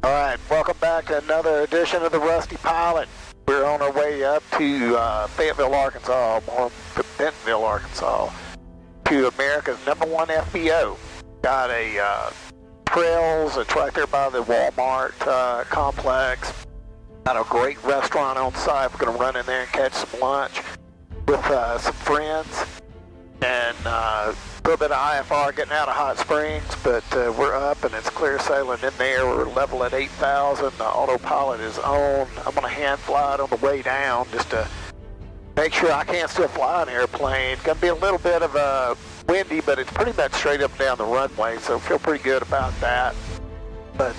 All right, welcome back to another edition of the Rusty Pilot. We're on our way up to Fayetteville, Arkansas, more to Bentonville, Arkansas, to America's #1 FBO. Got a trails, it's right there by the Walmart complex. Got a great restaurant on site. We're going to run in there and catch some lunch with some friends. And a little bit of IFR getting out of Hot Springs, but we're up and it's clear sailing in there. We're level at 8,000. The autopilot is on. I'm going to hand fly it on the way down just to make sure I can still fly an airplane. Going to be a little bit of windy, but it's pretty much straight up and down the runway, so feel pretty good about that. But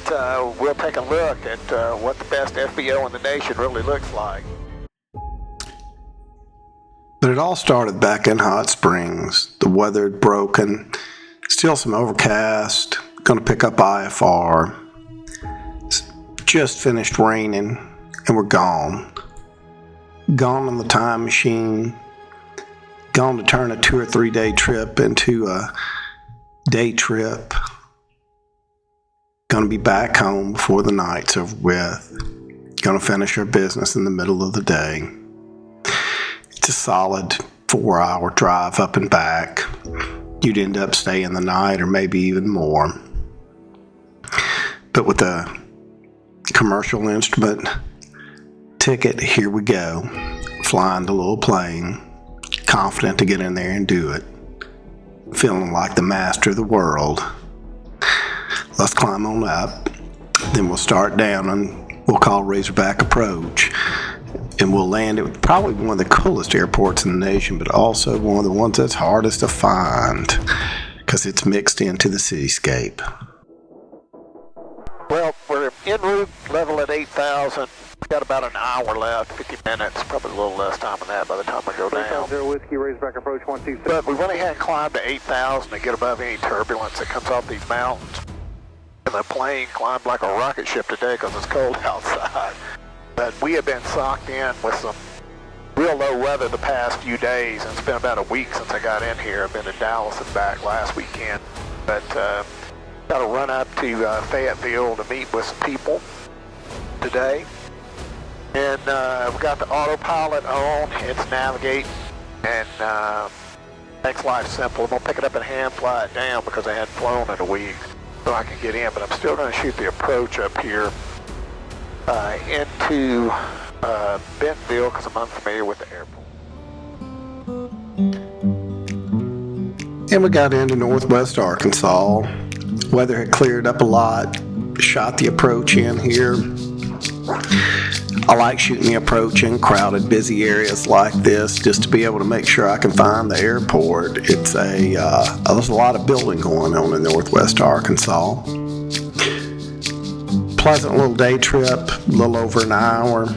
we'll take a look at what the best FBO in the nation really looks like. But it all started back in Hot Springs. The weather had broken, still some overcast, gonna pick up IFR. It's just finished raining and we're gone. Gone on the time machine, gone to turn a 2 or 3 day trip into a day trip. Gonna be back home before the night's over with. Gonna finish our business in the middle of the day. It's a solid 4-hour drive up and back. You'd end up staying the night or maybe even more. But with a commercial instrument ticket, here we go. Flying the little plane, confident to get in there and do it. Feeling like the master of the world. Let's climb on up. Then we'll start down and we'll call Razorback Approach. And we'll land at probably one of the coolest airports in the nation, but also one of the ones that's hardest to find because it's mixed into the cityscape. Well, we're en route, level at 8,000. We've got about an hour left, 50 minutes, probably a little less time than that by the time we go down. 0 Whiskey, Razorback Approach 126. But we went ahead and climbed to 8,000 to get above any turbulence that comes off these mountains. And the plane climbed like a rocket ship today because it's cold outside. But we have been socked in with some real low weather the past few days, and it's been about a week since I got in here. I've been in Dallas and back last weekend, but got to run up to Fayetteville to meet with some people today. And we got the autopilot on, it's navigating, and makes life simple. I'm going to pick it up and hand fly it down because I hadn't flown in a week, so I can get in, but I'm still going to shoot the approach up here into Bentonville because I'm unfamiliar with the airport. And we got into northwest Arkansas. Weather had cleared up a lot. Shot the approach in here. I like shooting the approach in crowded, busy areas like this just to be able to make sure I can find the airport. It's there's a lot of building going on in northwest Arkansas. Pleasant little day trip, a little over an hour.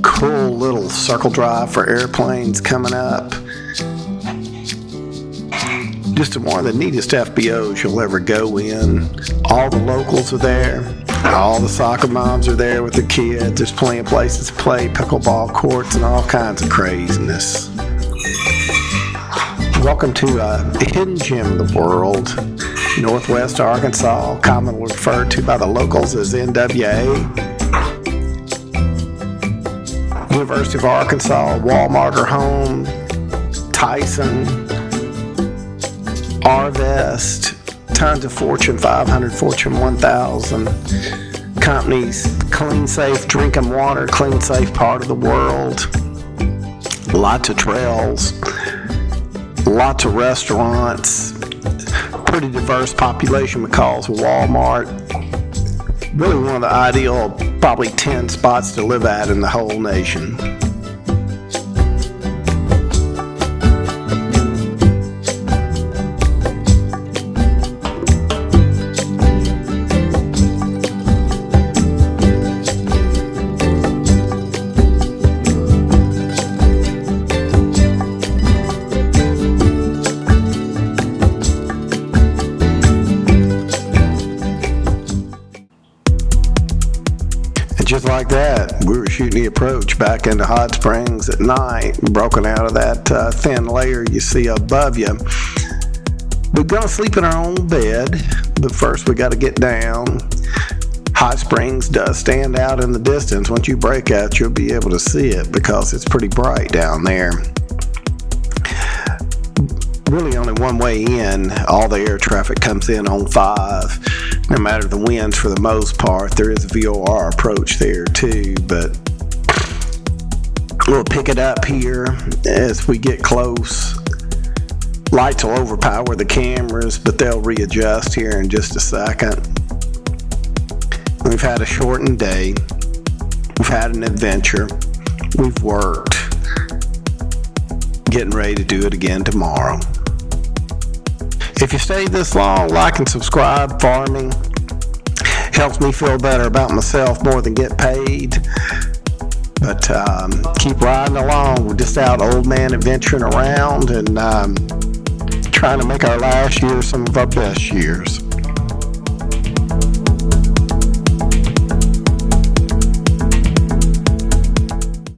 Cool little circle drive for airplanes coming up. Just one of the neatest FBOs you'll ever go in. All the locals are there. All the soccer moms are there with the kids. There's plenty of places to play, pickleball courts and all kinds of craziness. Welcome to a hidden gem of the world. Northwest Arkansas, commonly referred to by the locals as N.W.A. University of Arkansas, Walmart or home, Tyson, Arvest, tons of Fortune 500, Fortune 1000 companies, clean, safe drinking water, clean, safe part of the world, lots of trails, lots of restaurants, pretty diverse population because of Walmart. Really one of the ideal, probably 10 spots to live at in the whole nation. Just like that, we were shooting the approach back into Hot Springs at night, broken out of that thin layer you see above you. We're gonna sleep in our own bed, but first we got to get down. Hot Springs does stand out in the distance. Once you break out, you'll be able to see it because it's pretty bright down there. Really only one way in. All the air traffic comes in on 5. No matter the winds for the most part. There is a VOR approach there too, but we'll pick it up here as we get close. Lights will overpower the cameras, but they'll readjust here in just a second. We've had a shortened day. We've had an adventure. We've worked. Getting ready to do it again tomorrow. If you stayed this long, like and subscribe for me. Helps me feel better about myself more than get paid. But keep riding along. We're just out old man adventuring around and trying to make our last year some of our best years.